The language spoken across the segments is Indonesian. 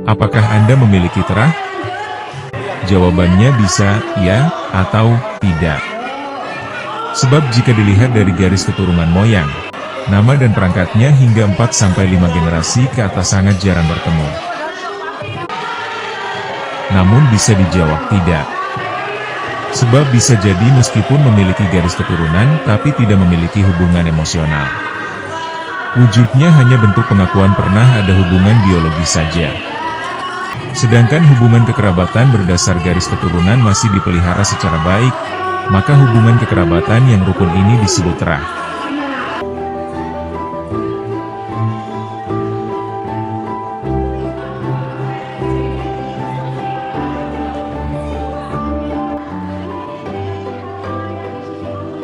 Apakah Anda memiliki terah? Jawabannya bisa ya atau tidak. Sebab jika dilihat dari garis keturunan moyang, nama dan perangkatnya hingga 4-5 generasi ke atas sangat jarang bertemu. Namun bisa dijawab tidak. Sebab bisa jadi meskipun memiliki garis keturunan tapi tidak memiliki hubungan emosional. Wujudnya hanya bentuk pengakuan pernah ada hubungan biologis saja. Sedangkan hubungan kekerabatan berdasar garis keturunan masih dipelihara secara baik, maka hubungan kekerabatan yang rukun ini disebut terah.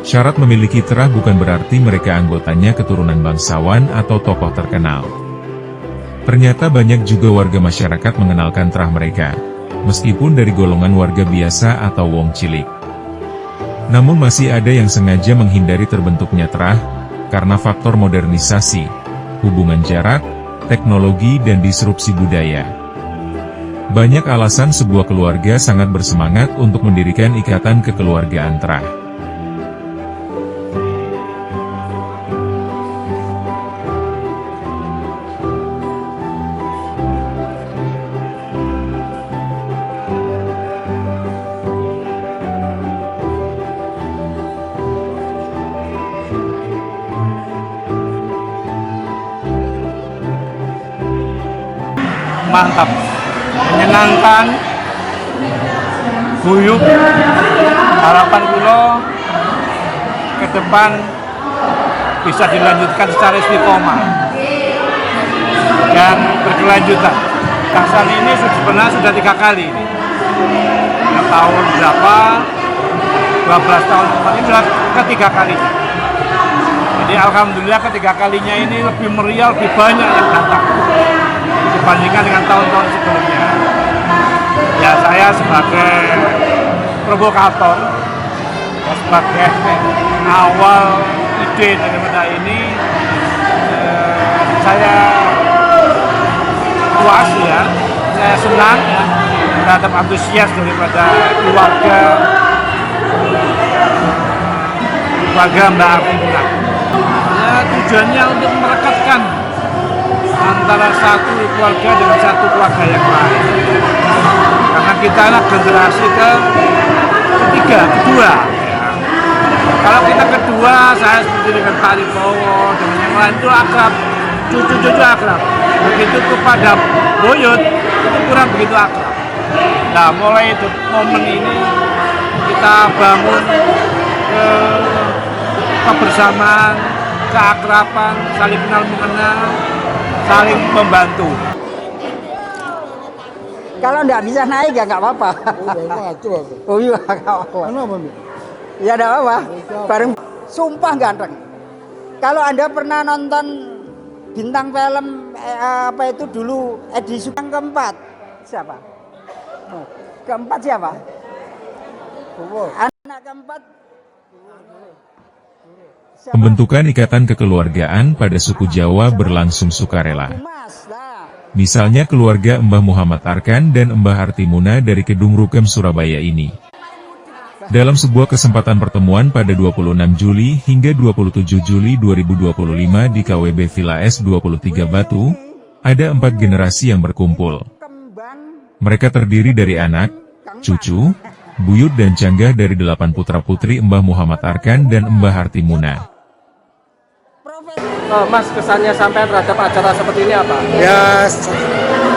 Syarat memiliki terah bukan berarti mereka anggotanya keturunan bangsawan atau tokoh terkenal. Ternyata banyak juga warga masyarakat mengenalkan terah mereka, meskipun dari golongan warga biasa atau wong cilik. Namun masih ada yang sengaja menghindari terbentuknya terah, karena faktor modernisasi, hubungan jarak, teknologi dan disrupsi budaya. Banyak alasan sebuah keluarga sangat bersemangat untuk mendirikan ikatan kekeluargaan terah. Mantap, menyenangkan, guyup. Harapan kula ke depan bisa dilanjutkan secara istiqomah dan berkelanjutan. Kasal ini sebenarnya sudah 3 kali ini. Tahun berapa? 12 tahun ini sudah ketiga kalinya. Jadi alhamdulillah ketiga kalinya ini lebih meriah, lebih banyak yang datang dibandingkan dengan tahun-tahun sebelumnya. Ya saya sebagai provokator, ya sebagai awal ide daripada ini, saya puas ya, saya senang ya terhadap antusias daripada keluarga Mbak Artimuna. Ya, tujuannya untuk merekatkan antara satu keluarga dengan satu keluarga yang lain. Karena kita adalah generasi kedua. Ya. Kalau kita kedua, saya seperti dengan Pak Ribowo, dengan yang lain itu akrab, cucu-cucu akrab. Begitu kepada buyut, itu kurang begitu akrab. Nah, mulai itu momen ini kita bangun kebersamaan, keakraban, saling kenal mengenal, saling membantu. Kalau nggak bisa naik ya nggak apa-apa. Oh iya nggak apa-apa. Ya nggak apa-apa. Bareng sumpah ganteng. Kalau Anda pernah nonton bintang film apa itu dulu edisi yang keempat siapa? Keempat siapa? Anak keempat. Pembentukan ikatan kekeluargaan pada suku Jawa berlangsung sukarela. Misalnya keluarga Mbah Muhammad Arkan dan Mbah Artimuna dari Kedung Rukem Surabaya ini. Dalam sebuah kesempatan pertemuan pada 26 Juli hingga 27 Juli 2025 di KWB Villa S23 Batu, ada 4 generasi yang berkumpul. Mereka terdiri dari anak, cucu, buyut dan canggah dari 8 putra-putri Mbah Muhammad Arkan dan Mbah Artimuna. Mas, kesannya sampai terhadap acara seperti ini apa? Ya,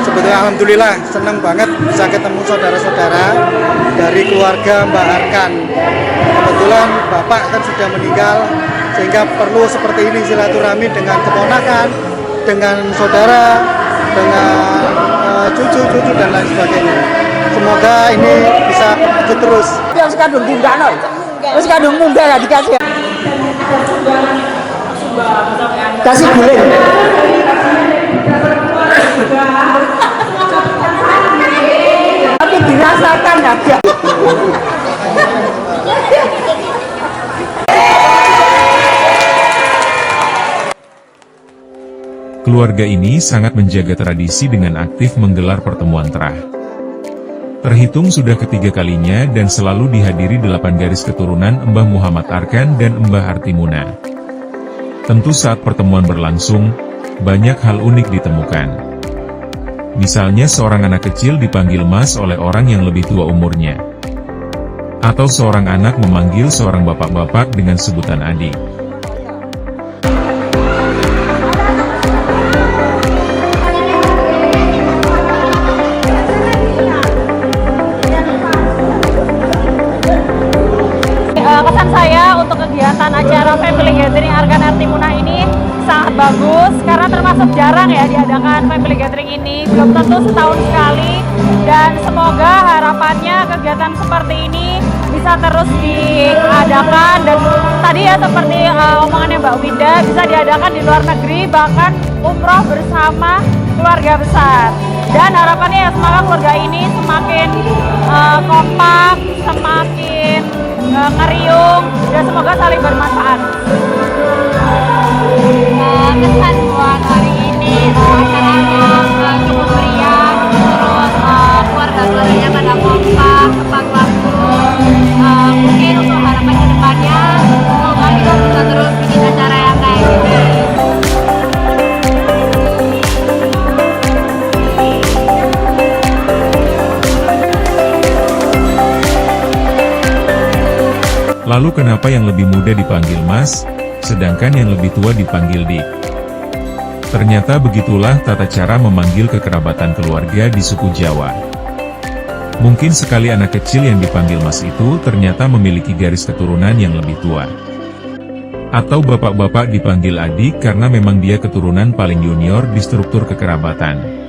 sebetulnya alhamdulillah senang banget bisa ketemu saudara-saudara dari keluarga Mbak Arkan. Kebetulan bapak kan sudah meninggal, sehingga perlu seperti ini silaturahmi dengan keponakan, dengan saudara, dengan cucu-cucu dan lain sebagainya. Semoga ini bisa berlanjut terus. Yang sekadung bunda no, terus sekadung bunda ya dikasih. Kasih guling. Tapi dirasakan aja. Keluarga ini sangat menjaga tradisi dengan aktif menggelar pertemuan terah. Terhitung sudah ketiga kalinya dan selalu dihadiri 8 garis keturunan Mbah Muhammad Arkan dan Mbah Artimuna. Tentu saat pertemuan berlangsung, banyak hal unik ditemukan. Misalnya seorang anak kecil dipanggil Mas oleh orang yang lebih tua umurnya. Atau seorang anak memanggil seorang bapak-bapak dengan sebutan adik. Kesan saya untuk kegiatan acara Family Gathering Arkan Artimuna ini sangat bagus karena termasuk jarang ya diadakan Family Gathering ini, belum tentu setahun sekali, dan semoga harapannya kegiatan seperti ini bisa terus diadakan, dan tadi ya seperti omongannya Mbak Winda, bisa diadakan di luar negeri, bahkan umroh bersama keluarga besar. Dan harapannya ya semoga keluarga ini semakin kompak, semakin ngeriung, dan semoga saling bermanfaat. Kesan buat hari ini acaranya cukup meriah, terus keluarga-keluarganya pada kompak, tepat waktu. Mungkin untuk harapan ke depannya semoga kita bisa terus bikin acara yang kayak gini. Lalu kenapa yang lebih muda dipanggil Mas, sedangkan yang lebih tua dipanggil Dik? Ternyata begitulah tata cara memanggil kekerabatan keluarga di suku Jawa. Mungkin sekali anak kecil yang dipanggil Mas itu ternyata memiliki garis keturunan yang lebih tua. Atau bapak-bapak dipanggil adik karena memang dia keturunan paling junior di struktur kekerabatan.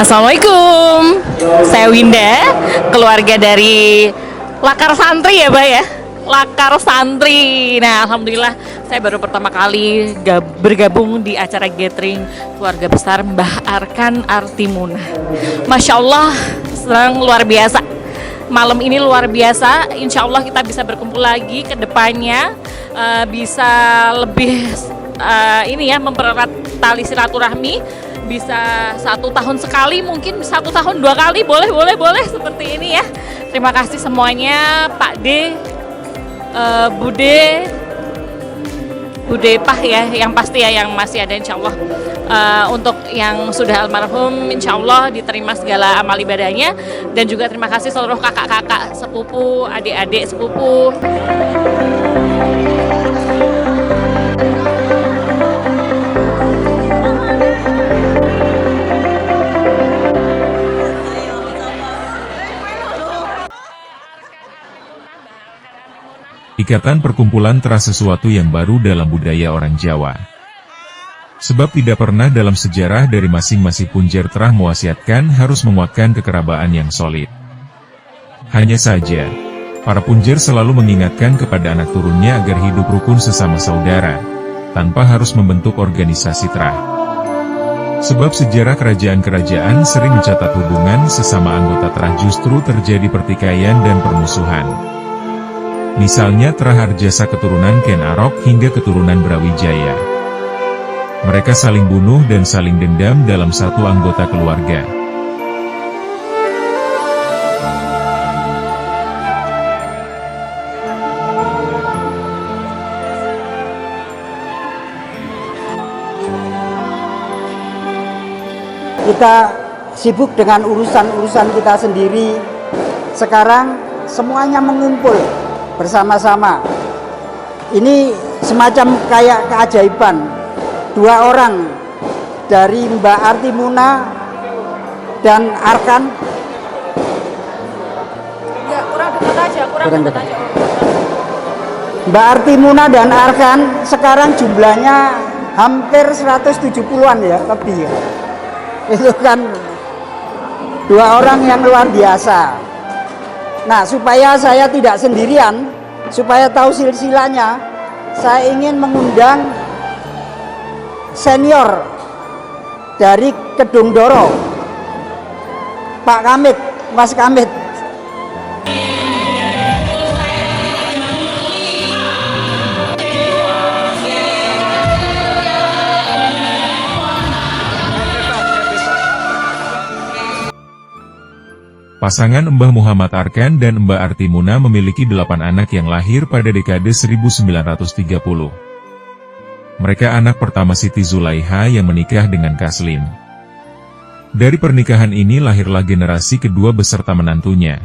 Assalamualaikum, saya Winda, keluarga dari Lakar Santri ya Mbak ya, Lakar Santri. Nah alhamdulillah saya baru pertama kali bergabung di acara gathering keluarga besar Mbah Arkan Artimuna. Masya Allah, senang luar biasa. Malam ini luar biasa, insya Allah kita bisa berkumpul lagi ke depannya, bisa lebih mempererat tali silaturahmi. Bisa 1 tahun sekali, mungkin 1 tahun 2 kali, boleh seperti ini ya. Terima kasih semuanya, Pak D, Bude Pah ya, yang pasti ya, yang masih ada insya Allah. Untuk yang sudah almarhum insya Allah diterima segala amal ibadahnya, dan juga terima kasih seluruh kakak-kakak sepupu, adik-adik sepupu. Ikatan perkumpulan terasa sesuatu yang baru dalam budaya orang Jawa. Sebab tidak pernah dalam sejarah dari masing-masing punjer terah mewasiatkan harus menguatkan kekerabaan yang solid. Hanya saja, para punjer selalu mengingatkan kepada anak turunnya agar hidup rukun sesama saudara, tanpa harus membentuk organisasi terah. Sebab sejarah kerajaan-kerajaan sering mencatat hubungan sesama anggota terah justru terjadi pertikaian dan permusuhan. Misalnya terah Arjasa keturunan Ken Arok hingga keturunan Brawijaya. Mereka saling bunuh dan saling dendam dalam satu anggota keluarga. Kita sibuk dengan urusan-urusan kita sendiri. Sekarang semuanya mengumpul bersama-sama. Ini semacam kayak keajaiban. 2 orang dari Mbak Artimuna dan Arkan. Ya, kurang dekat aja. Mbak Artimuna dan Arkan sekarang jumlahnya hampir 170-an ya, lebih ya. Itu kan 2 orang yang luar biasa. Nah, supaya saya tidak sendirian, supaya tahu silsilahnya, saya ingin mengundang senior dari Kedung Doro, Pak Kamit, Mas Kamit. Pasangan Mbah Muhammad Arkan dan Mbah Artimuna memiliki 8 anak yang lahir pada dekade 1930. Mereka anak pertama Siti Zulaiha yang menikah dengan Kaslim. Dari pernikahan ini lahirlah generasi kedua beserta menantunya,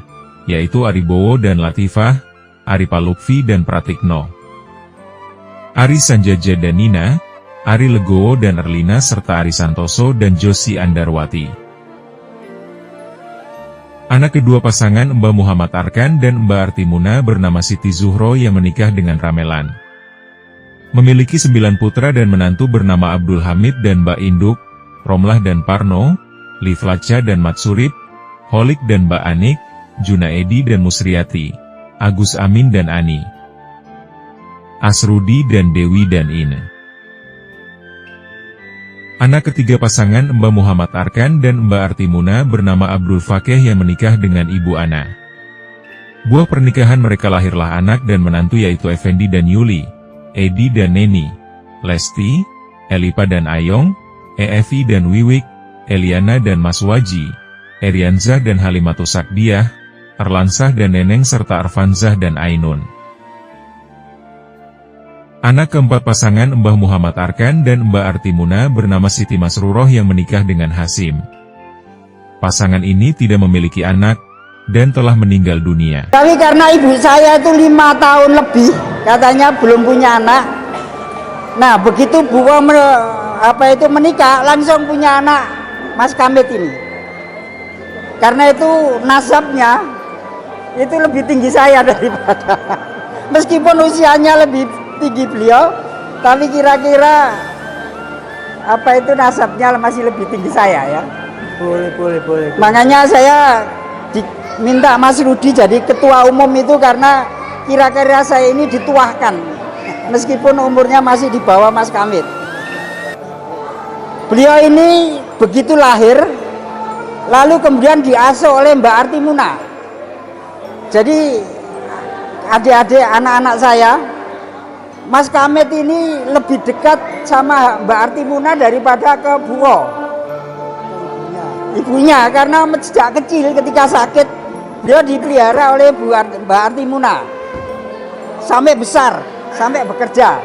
yaitu Aribowo dan Latifah, Aripa Lutfi dan Pratikno, Ari Sanjaja dan Nina, Ari Legowo dan Erlina serta Ari Santoso dan Josi Andarwati. Anak kedua pasangan Mbah Muhammad Arkan dan Mbah Artimuna bernama Siti Zuhro yang menikah dengan Ramelan. Memiliki 9 putra dan menantu bernama Abdul Hamid dan Mbak Induk, Romlah dan Parno, Livlaca dan Matsurip, Holik dan Mbak Anik, Junaedi dan Musriati, Agus Amin dan Ani, Asrudi dan Dewi dan Ine. Anak ketiga pasangan Mbah Muhammad Arkan dan Mbah Artimuna bernama Abdul Fakih yang menikah dengan Ibu Ana. Buah pernikahan mereka lahirlah anak dan menantu yaitu Effendi dan Yuli, Edi dan Neni, Lesti, Elipa dan Ayong, Evi dan Wiwik, Eliana dan Mas Waji, Erianzah dan Halimatus Sakdiah, Erlansah dan Neneng serta Arfanzah dan Ainun. Anak keempat pasangan Mbah Muhammad Arkan dan Mbah Artimuna bernama Siti Masruroh yang menikah dengan Hasim. Pasangan ini tidak memiliki anak dan telah meninggal dunia. Tapi karena ibu saya itu 5 tahun lebih, katanya belum punya anak. Nah, begitu buah menikah, langsung punya anak Mas Kamit ini. Karena itu nasabnya itu lebih tinggi saya daripada. Meskipun usianya lebih tinggi beliau, tapi kira-kira nasabnya masih lebih tinggi saya ya. Boleh. Makanya saya diminta Mas Rudi jadi ketua umum itu karena kira-kira saya ini dituahkan, meskipun umurnya masih di bawah Mas Kamit. Beliau ini begitu lahir, lalu kemudian diasuh oleh Mbak Artimuna. Jadi adik-adik anak-anak saya, Mas Kamit ini lebih dekat sama Mbak Artimuna daripada ke Buwo, ibunya, karena sejak kecil ketika sakit beliau dipelihara oleh Mbak Artimuna sampai besar, sampai bekerja.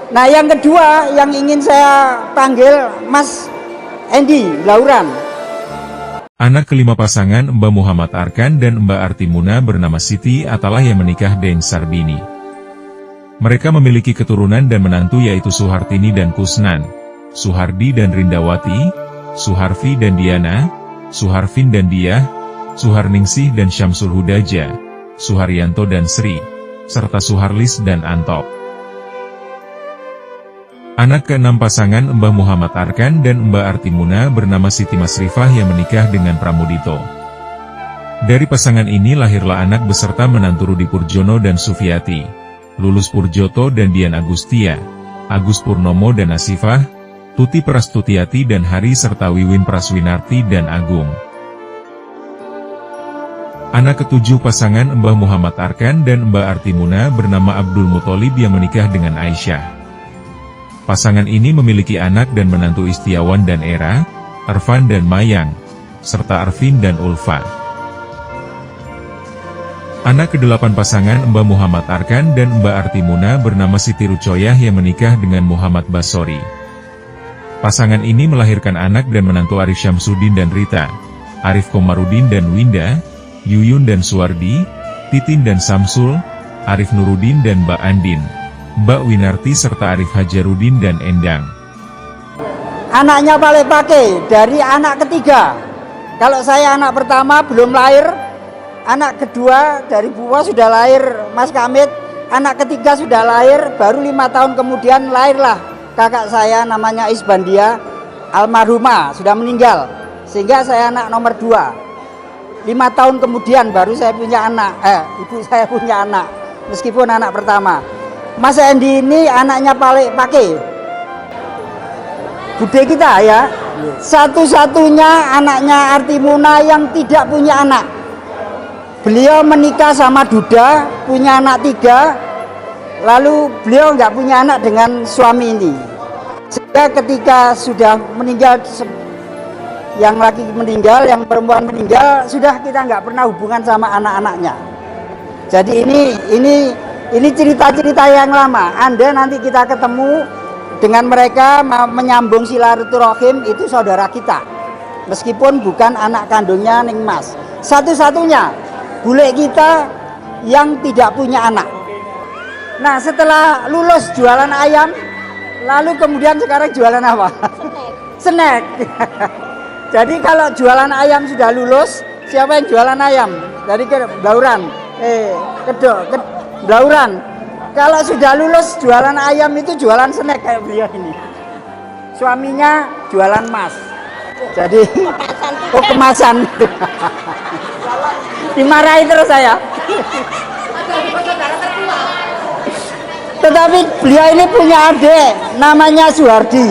Nah, yang kedua yang ingin saya panggil Mas Endi Lauran. Anak kelima pasangan Mbah Muhammad Arkan dan Mbah Artimuna bernama Siti Atalah yang menikah dengan Sarbini. Mereka memiliki keturunan dan menantu yaitu Suhartini dan Kusnan, Suhardi dan Rindawati, Suharfi dan Diana, Suharvin dan Diah, Suharningsih dan Syamsul Hudaja, Suharyanto dan Sri, serta Suharlis dan Antok. Anak keenam pasangan Mbah Muhammad Arkan dan Mbah Artimuna bernama Siti Masrifah yang menikah dengan Pramudito. Dari pasangan ini lahirlah anak beserta menantu Rudi Purjono dan Sufiati, Lulus Purjoto dan Dian Agustia, Agus Purnomo dan Asifah, Tuti Prastutiati dan Hari serta Wiwin Praswinarti dan Agung. Anak ketujuh pasangan Mbah Muhammad Arkan dan Mbah Artimuna bernama Abdul Mutholib yang menikah dengan Aisyah. Pasangan ini memiliki anak dan menantu Istiawan dan Era, Arfan dan Mayang, serta Arvin dan Ulfa. Anak kedelapan pasangan Mbah Muhammad Arkan dan Mbah Artimuna bernama Siti Rucoyah yang menikah dengan Muhammad Basori. Pasangan ini melahirkan anak dan menantu Arif Syamsuddin dan Rita, Arif Komarudin dan Winda, Yuyun dan Suwardi, Titin dan Samsul, Arif Nurudin dan Mbak Andin, Mbak Winarti serta Arif Hajarudin dan Endang. Anaknya paling pakai dari anak ketiga. Kalau saya anak pertama belum lahir, anak kedua dari Buwo sudah lahir Mas Kamit, anak ketiga sudah lahir, baru 5 tahun kemudian lahirlah kakak saya namanya Isbandia, almarhumah, sudah meninggal. Sehingga saya anak nomor 2. 5 tahun kemudian baru saya punya anak, ibu saya punya anak, meskipun anak pertama. Mas Endi ini anaknya pakai bude kita ya. Satu-satunya anaknya Artimuna yang tidak punya anak. Beliau menikah sama Duda, punya anak 3. Lalu beliau nggak punya anak dengan suami ini. Sehingga ketika sudah meninggal, yang laki meninggal, yang perempuan meninggal, sudah kita nggak pernah hubungan sama anak-anaknya. Jadi ini cerita-cerita yang lama. Anda nanti kita ketemu dengan mereka menyambung silaturahim, itu saudara kita. Meskipun bukan anak kandungnya Ning Mas. Satu-satunya bule kita yang tidak punya anak. Nah, setelah lulus jualan ayam, lalu kemudian sekarang jualan apa? Snack. Jadi kalau jualan ayam sudah lulus, siapa yang jualan ayam? Dari Blauran. Blauran. Kalau sudah lulus jualan ayam itu jualan snack kayak beliau ini. Suaminya jualan mas. Jadi kemasan. Dimarahi terus saya. Tetapi beliau ini punya adik namanya Suhardi.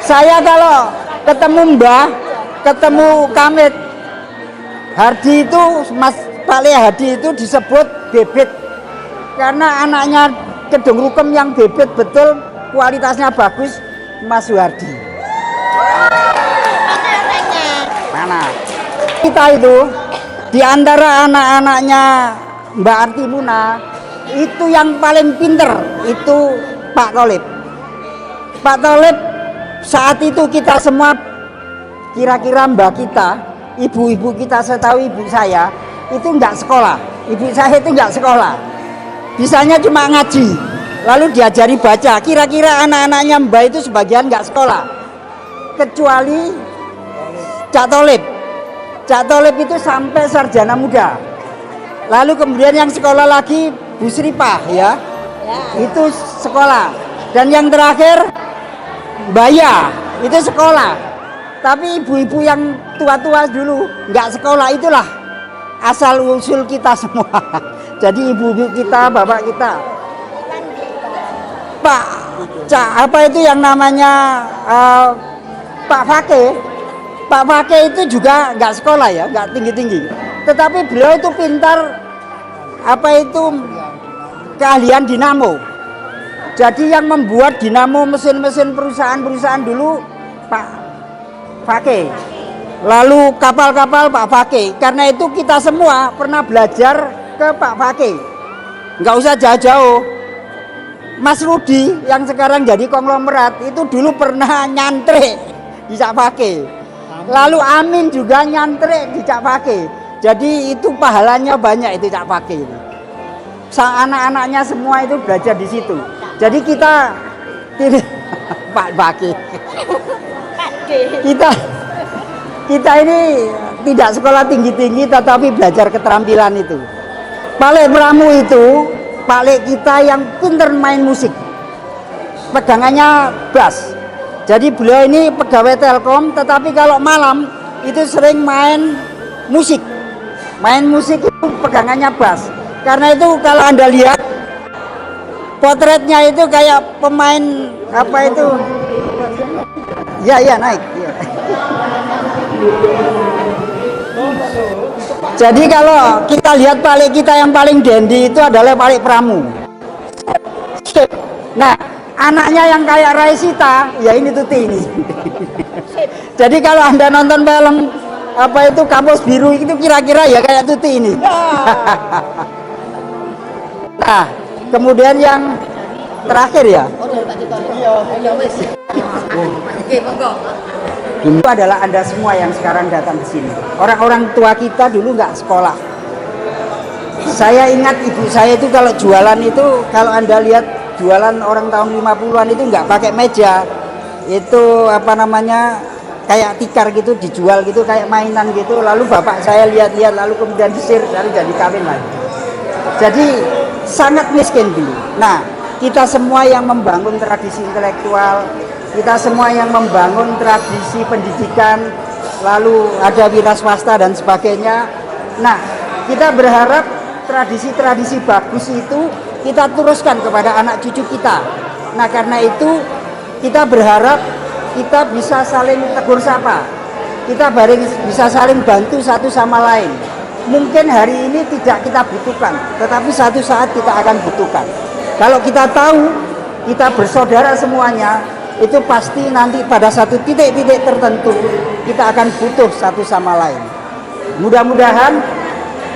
Saya kalau ketemu Mbah, ketemu Kamit Hardi itu, Mas Pak Hadi itu disebut bebet. Karena anaknya Kedung Rukem yang bebet betul, kualitasnya bagus, Mas Suhardi. Mana? Kita itu di antara anak-anaknya Mbak Artimuna itu yang paling pinter itu Pak Tolib. Pak Tolib saat itu kita semua, kira-kira mbak kita, ibu-ibu kita, setahu ibu saya itu nggak sekolah. Ibu saya itu nggak sekolah, bisanya cuma ngaji, lalu diajari baca. Kira-kira anak-anaknya mbak itu sebagian nggak sekolah, kecuali Cak Tolib. Cak Tolib itu sampai sarjana muda. Lalu kemudian yang sekolah lagi Bu Sripah ya, itu sekolah. Dan yang terakhir Baya, itu sekolah. Tapi ibu-ibu yang tua-tua dulu nggak sekolah, itulah asal usul kita semua. Jadi ibu-ibu kita, bapak kita, Pak apa itu yang namanya Pak Fakih. Pak Fakih itu juga nggak sekolah ya, nggak tinggi-tinggi. Tetapi beliau itu pintar, apa itu keahlian dinamo. Jadi yang membuat dinamo, mesin-mesin perusahaan-perusahaan dulu Pak Fakih. Lalu kapal-kapal Pak Fakih. Karena itu kita semua pernah belajar ke Pak Fakih. Nggak usah jauh-jauh. Mas Rudi yang sekarang jadi konglomerat itu dulu pernah nyantrik di Cak Fakih. Lalu Amin juga nyantrik di Cak Fakih. Jadi itu pahalanya banyak itu Cak Fakih. Anak-anaknya semua itu belajar di situ. Jadi kita Pak Fakih. Kita ini tidak sekolah tinggi-tinggi tetapi belajar keterampilan itu. Pak Pramu itu Pak kita yang pinter main musik. Pegangannya bass. Jadi beliau ini pegawai Telkom, tetapi kalau malam itu sering main musik. Main musik itu pegangannya bass. Karena itu kalau Anda lihat potretnya itu kayak pemain apa itu? Ya naik. Ya. Jadi kalau kita lihat Pak kita yang paling dandy itu adalah Pak Pramu. Nah, anaknya yang kayak Raisita, ya ini Tuti ini. Jadi kalau Anda nonton film apa itu Kampus Biru itu kira-kira ya kayak Tuti ini. Nah, kemudian yang terakhir ya. Itu adalah Anda semua yang sekarang datang ke sini. Orang-orang tua kita dulu nggak sekolah. Saya ingat ibu saya itu kalau jualan itu, kalau Anda lihat jualan orang tahun 50-an itu nggak pakai meja. Itu apa namanya, kayak tikar gitu, dijual gitu kayak mainan gitu. Lalu bapak saya lihat-lihat, lalu kemudian disir, lalu jadi kawin lagi. Jadi sangat miskin dulu. Nah, kita semua yang membangun tradisi intelektual, kita semua yang membangun tradisi pendidikan, lalu ada wira swasta dan sebagainya. Nah, kita berharap tradisi-tradisi bagus itu kita teruskan kepada anak cucu kita. Nah karena itu kita berharap kita bisa saling tegur sapa, kita bisa saling bantu satu sama lain. Mungkin hari ini tidak kita butuhkan, tetapi satu saat kita akan butuhkan. Kalau kita tahu kita bersaudara semuanya, itu pasti nanti pada satu titik-titik tertentu kita akan butuh satu sama lain. Mudah-mudahan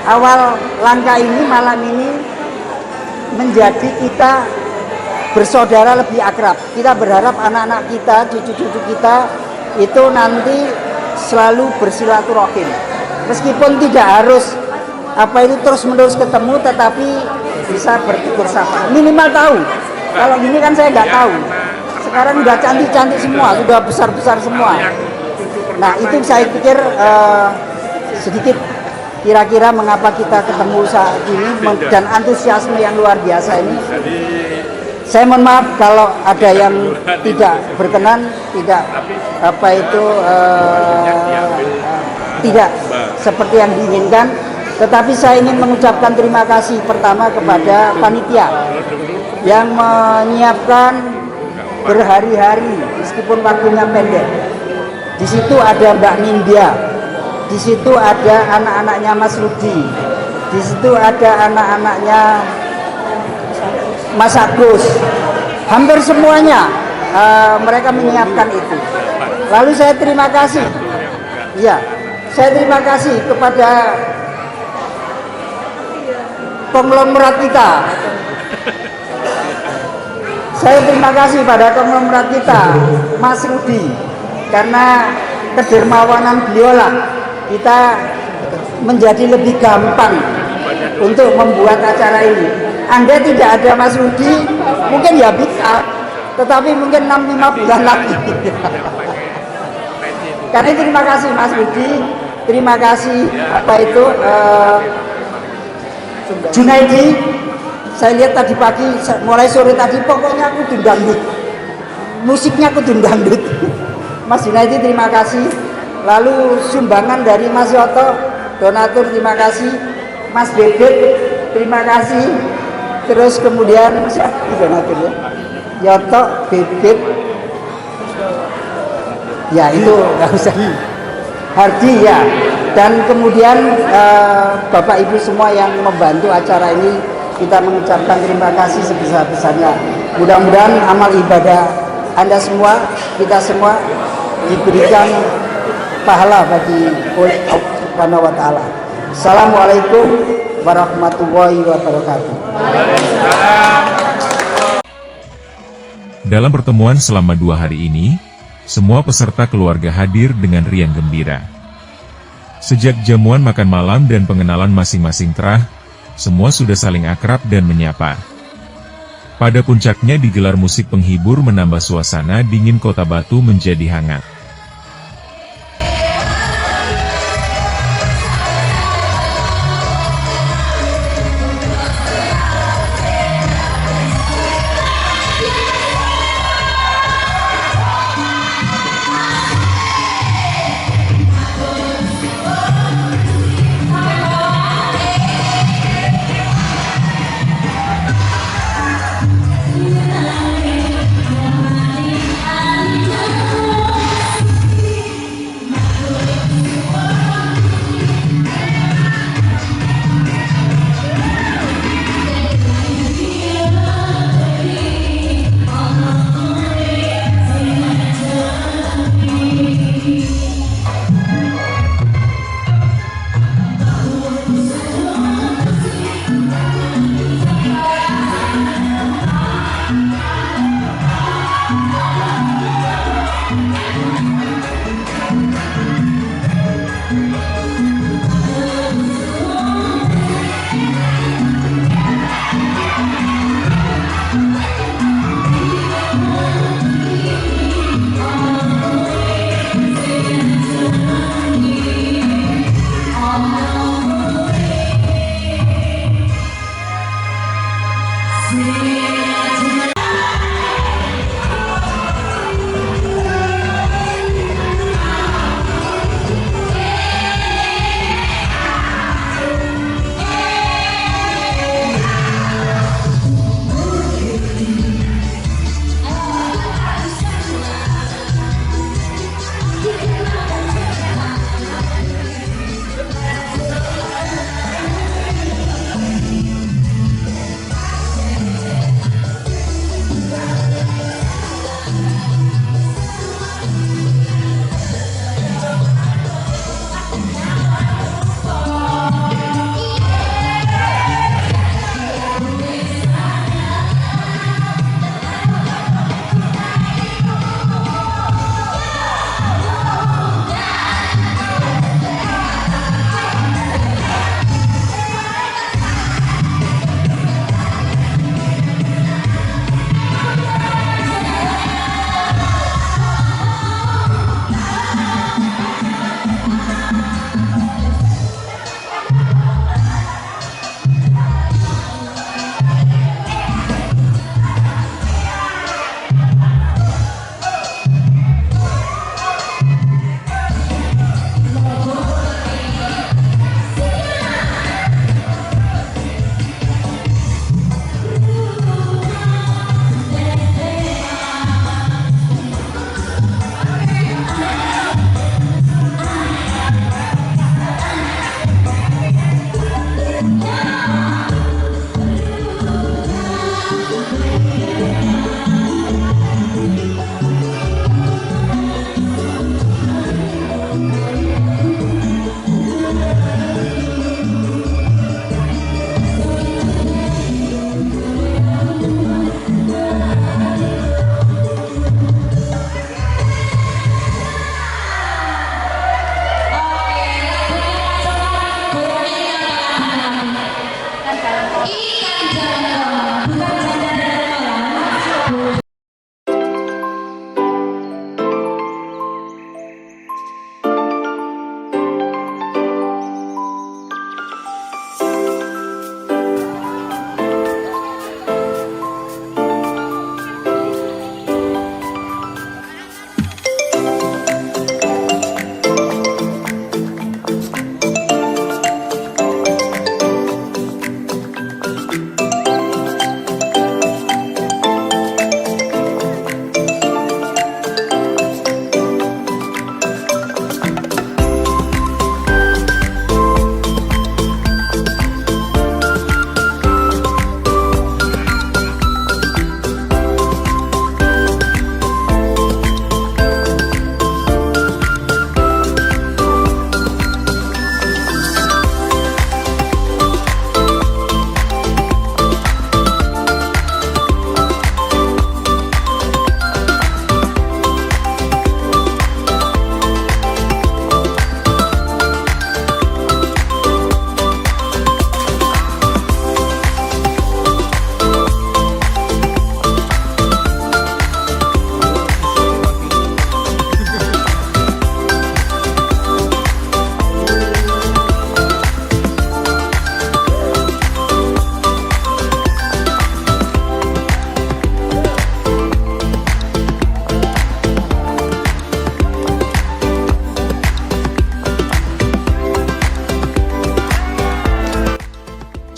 awal langkah ini malam ini menjadi kita bersaudara lebih akrab. Kita berharap anak-anak kita, cucu-cucu kita itu nanti selalu bersilaturahim. Meskipun tidak harus itu terus-menerus ketemu, tetapi bisa bertutur sapa. Minimal tahu. Kalau gini kan saya nggak tahu. Sekarang udah cantik-cantik semua, sudah besar-besar semua. Nah itu saya pikir sedikit kira-kira mengapa kita ketemu saat ini dan antusiasme yang luar biasa ini. Saya mohon maaf kalau ada yang tidak berkenan, tidak tidak seperti yang diinginkan. Tetapi saya ingin mengucapkan terima kasih pertama kepada panitia yang menyiapkan berhari-hari meskipun waktunya pendek. Di situ ada Mbak Nindya, di situ ada anak-anaknya Mas Rudi, di situ ada anak-anaknya Mas Agus. Hampir semuanya mereka menyiapkan itu. Lalu saya terima kasih. Ya, saya terima kasih kepada konglomerat kita. Saya terima kasih pada konglomerat kita, Mas Rudi, karena kedermawanan beliaulah kita menjadi lebih gampang untuk membuat acara ini. Anda tidak ada Mas Rudi, mungkin ya bisa, tetapi mungkin 6-5 bulan lagi. Karena terima kasih Mas Rudi, terima kasih Junaidi. Saya lihat tadi pagi, mulai sore tadi, pokoknya aku dangdut, musiknya aku dangdut. Mas Junaidi terima kasih. Lalu sumbangan dari Mas Yoto, donatur terima kasih. Mas Bebek terima kasih. Terus kemudian siapa donatur ya? Yoto, Bebek, ya itu nggak usah. Hardi ya. Dan kemudian Bapak Ibu semua yang membantu acara ini, kita mengucapkan terima kasih sebesar-besarnya. Mudah-mudahan amal ibadah Anda semua, kita semua diberikan pahala bagi oleh Allah Subhanahu wa taala. Assalamualaikum warahmatullahi wabarakatuh. Dalam pertemuan selama 2 hari ini, semua peserta keluarga hadir dengan riang gembira. Sejak jamuan makan malam dan pengenalan masing-masing terah, semua sudah saling akrab dan menyapa. Pada puncaknya digelar musik penghibur menambah suasana dingin Kota Batu menjadi hangat.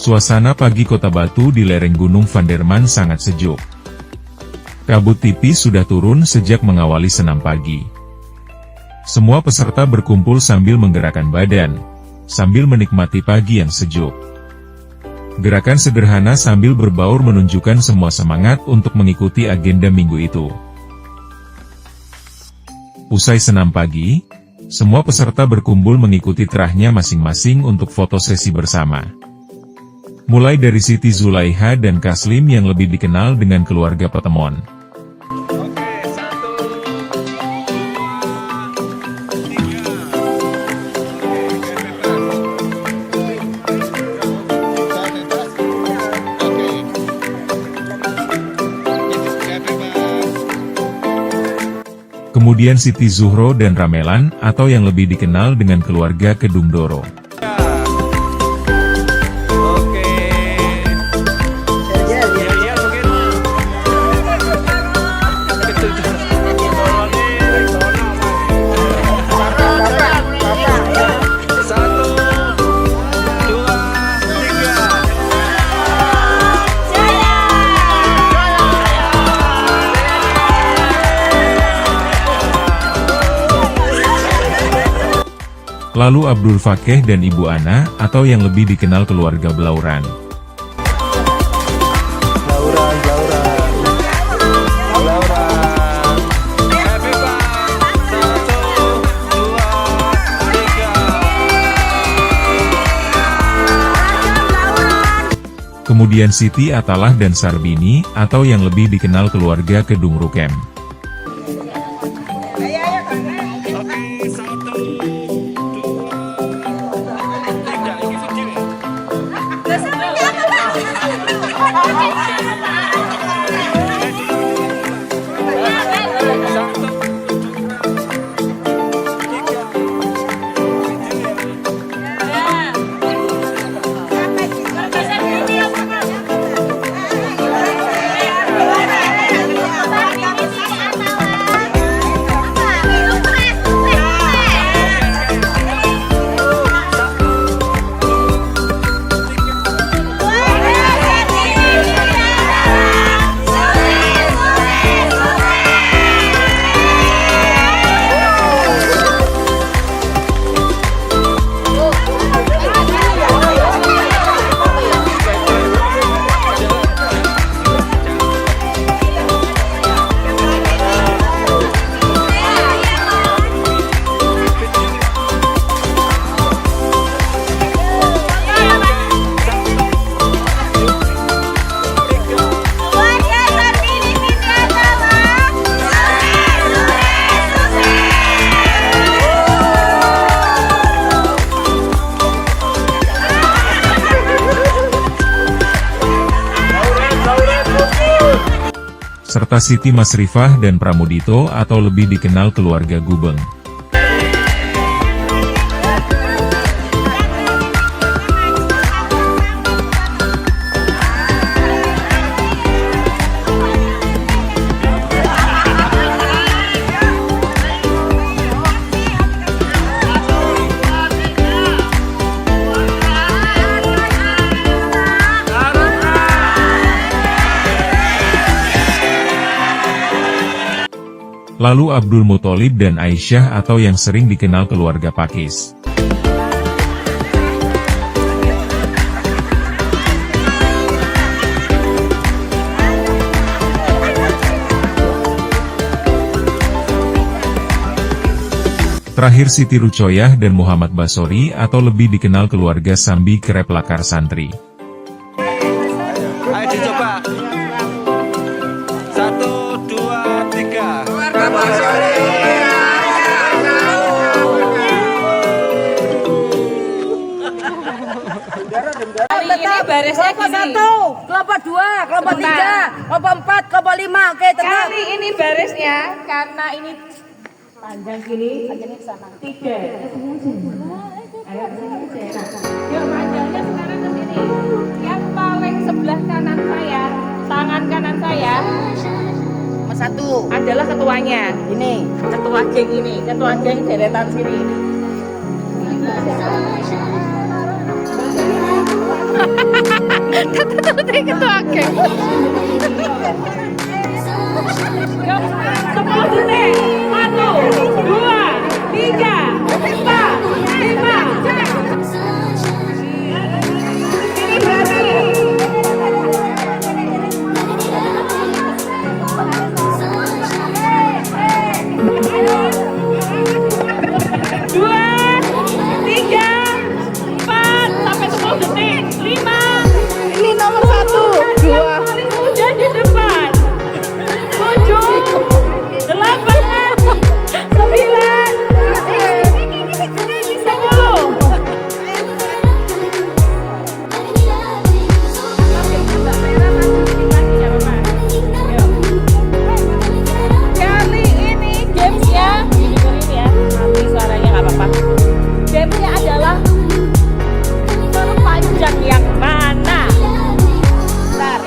Suasana pagi Kota Batu di lereng Gunung Vanderman sangat sejuk. Kabut tipis sudah turun sejak mengawali senam pagi. Semua peserta berkumpul sambil menggerakkan badan, sambil menikmati pagi yang sejuk. Gerakan sederhana sambil berbaur menunjukkan semua semangat untuk mengikuti agenda minggu itu. Usai senam pagi, semua peserta berkumpul mengikuti terahnya masing-masing untuk foto sesi bersama. Mulai dari Siti Zulaiha dan Kaslim yang lebih dikenal dengan keluarga Petemon. Kemudian Siti Zuhro dan Ramelan atau yang lebih dikenal dengan keluarga Kedung Doro. Lalu Abdul Fakeh dan Ibu Ana atau yang lebih dikenal keluarga Blauran. Kemudian Siti Atalah dan Sarbini atau yang lebih dikenal keluarga Kedung Rukem. Serta Siti Masrifah dan Pramudito atau lebih dikenal keluarga Gubeng. Lalu Abdul Mutholib dan Aisyah atau yang sering dikenal keluarga Pakis. Terakhir Siti Rucoyah dan Muhammad Basori atau lebih dikenal keluarga Sambi Kerep Lakar Santri. Ayo dicoba. 1, 2, 3. Ini barisnya kelompok gini. 1, kelompok 2, kelompok 3, kelompok 4, kelompok 5. Oke, tenang. Kali ini barisnya karena ini panjang gini, panjangnya ke sana. 3. Ayo yuk panjangnya sekarang ke sini. Yang paling sebelah kanan saya, tangan kanan saya, Nomor 1 adalah ketuanya. ini. Ketua geng ini, ketua geng deretan sini. Ketua geng. 10 detik. 1, 2, 3, 4, 5. Ini berarti. Ini nomor 1, 2. Udah di depan. 7, 8, 9, 10. Kali ini gamesnya, dengerin ya, nanti suaranya nggak apa-apa. Gamesnya adalah terpanjang yang mana? Bentar.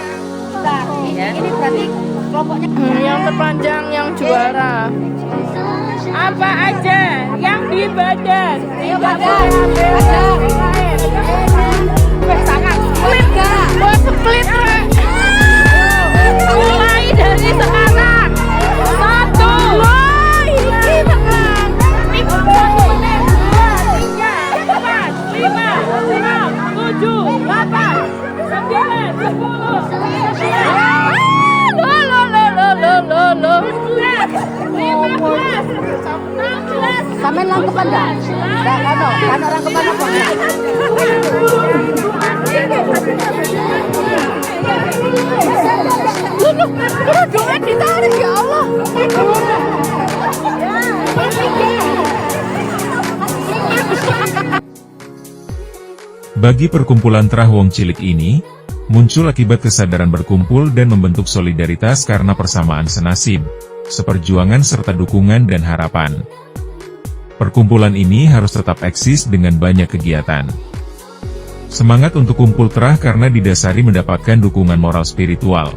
Ini berarti kelompoknya yang terpanjang yang juara. Apa aja yang di badan? Tidak boleh ambil. Sangat split gak? Buat split Rek. Mulai dari sekarang. 1. Wah, ini tenang. 1 menit. 2, 3, 4, 5, 6, 7, 8, 9, 10. Sampai rangkepan enggak? Kan rangkepan apa? Kerudungnya ditarik ya Allah. Bagi perkumpulan Trah Wong Cilik ini, muncul akibat kesadaran berkumpul dan membentuk solidaritas karena persamaan senasib, seperjuangan serta dukungan dan harapan. Perkumpulan ini harus tetap eksis dengan banyak kegiatan. Semangat untuk kumpul Trah karena didasari mendapatkan dukungan moral spiritual.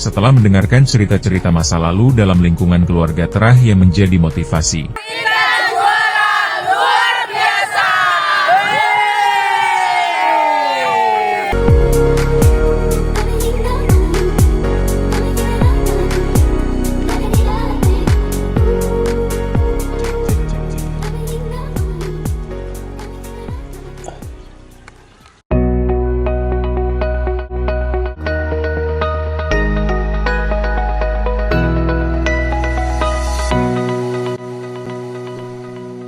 Setelah mendengarkan cerita-cerita masa lalu dalam lingkungan keluarga Trah yang menjadi motivasi.